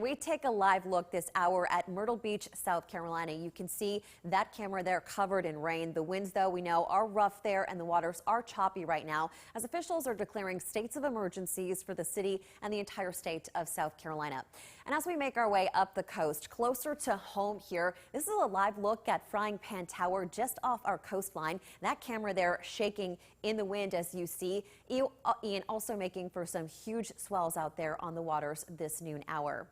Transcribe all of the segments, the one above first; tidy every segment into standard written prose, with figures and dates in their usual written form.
We take a live look this hour at Myrtle Beach, South Carolina. You can see that camera there covered in rain. The winds, though, we know are rough there, and the waters are choppy right now as officials are declaring states of emergencies for the city and the entire state of South Carolina. And as we make our way up the coast, closer to home here, this is a live look at Frying Pan Tower just off our coastline. That camera there shaking in the wind, as you see. Ian also making for some huge swells out there on the waters this noon hour.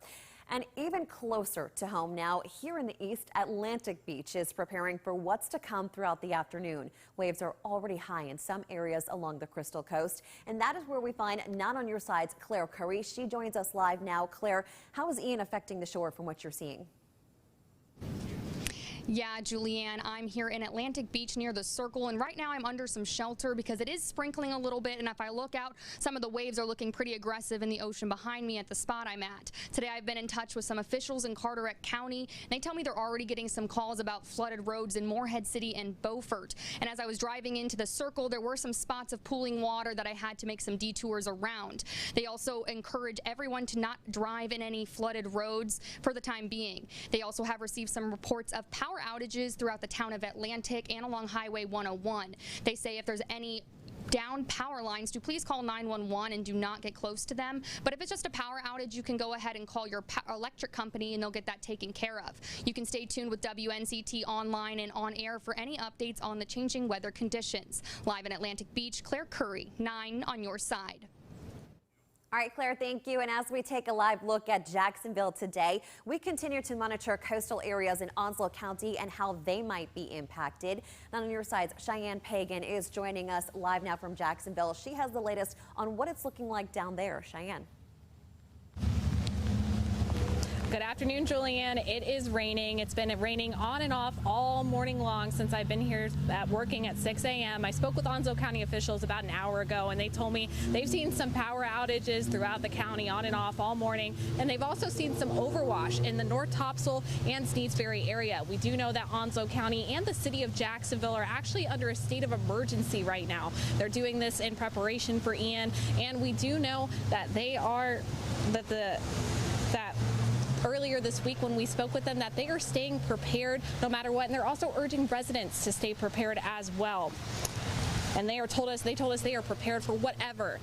And even closer to home now, here in the East, Atlantic Beach is preparing for what's to come throughout the afternoon. Waves are already high in some areas along the Crystal Coast, and that is where we find Not On Your Side's Claire Curry. She joins us live now. Claire, how is Ian affecting the shore from what you're seeing? Yeah, Julianne, I'm here in Atlantic Beach near the Circle, and right now I'm under some shelter because it is sprinkling a little bit, and if I look out, some of the waves are looking pretty aggressive in the ocean behind me at the spot I'm at. Today I've been in touch with some officials in Carteret County, and they tell me they're already getting some calls about flooded roads in Morehead City and Beaufort. And as I was driving into the Circle, there were some spots of pooling water that I had to make some detours around. They also encourage everyone to not drive in any flooded roads for the time being. They also have received some reports of power outages throughout the town of Atlantic and along Highway 101. They say if there's any down power lines, do please call 911 and do not get close to them. But if it's just a power outage, you can go ahead and call your electric company and they'll get that taken care of. You can stay tuned with WNCT online and on air for any updates on the changing weather conditions. Live in Atlantic Beach, Claire Curry, 9 on your side. All right, Claire, thank you. And as we take a live look at Jacksonville today, we continue to monitor coastal areas in Onslow County and how they might be impacted. Now, on your side, Cheyenne Pagan is joining us live now from Jacksonville. She has the latest on what it's looking like down there. Cheyenne. Good afternoon, Julianne. It is raining. It's been raining on and off all morning long since I've been here working at 6 a.m. I spoke with Onslow County officials about an hour ago, and they told me they've seen some power outages throughout the county on and off all morning, and they've also seen some overwash in the North Topsail and Sneads Ferry area. We do know that Onslow County and the city of Jacksonville are actually under a state of emergency right now. They're doing this in preparation for Ian, and we do know that earlier this week when we spoke with them that they are staying prepared no matter what, and they're also urging residents to stay prepared as well. And they told us they are prepared for whatever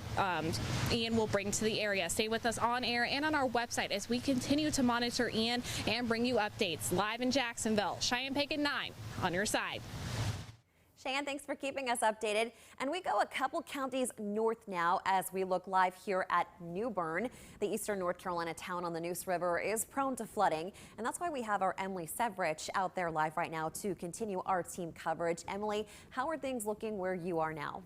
Ian will bring to the area. Stay with us on air and on our website as we continue to monitor Ian and bring you updates. Live in Jacksonville, Cheyenne Pagan 9 on your side. Cheyenne, thanks for keeping us updated. And we go a couple counties north now as we look live here at New Bern. The eastern North Carolina town on the Neuse River is prone to flooding, and that's why we have our Emily Severich out there live right now to continue our team coverage. Emily, how are things looking where you are now?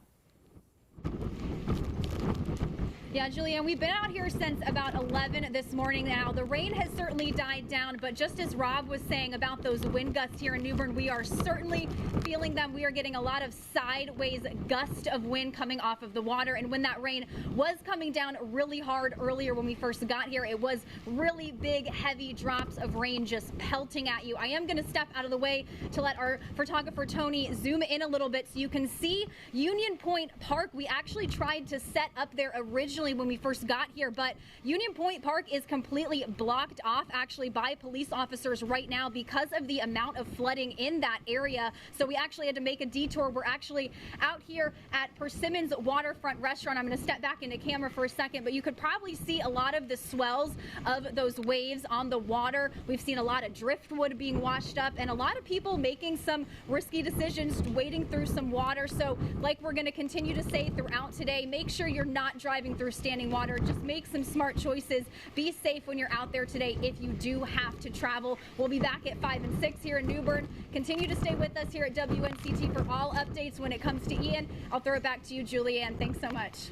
Yeah, Julianne, we've been out here since about 11 this morning now. The rain has certainly died down, but just as Rob was saying about those wind gusts here in New Bern, we are certainly feeling them. We are getting a lot of sideways gust of wind coming off of the water. And when that rain was coming down really hard earlier when we first got here, it was really big, heavy drops of rain just pelting at you. I am going to step out of the way to let our photographer Tony zoom in a little bit so you can see Union Point Park. We actually tried to set up there originally when we first got here, but Union Point Park is completely blocked off actually by police officers right now because of the amount of flooding in that area. So we actually had to make a detour. We're actually out here at Persimmon's Waterfront Restaurant. I'm going to step back into camera for a second, but you could probably see a lot of the swells of those waves on the water. We've seen a lot of driftwood being washed up and a lot of people making some risky decisions, wading through some water. So like we're going to continue to say throughout today, make sure you're not driving through standing water. Just make some smart choices. Be safe when you're out there today if you do have to travel. We'll be back at 5 and 6 here in New Bern. Continue to stay with us here at WNCT for all updates when it comes to Ian. I'll throw it back to you, Julianne. Thanks so much.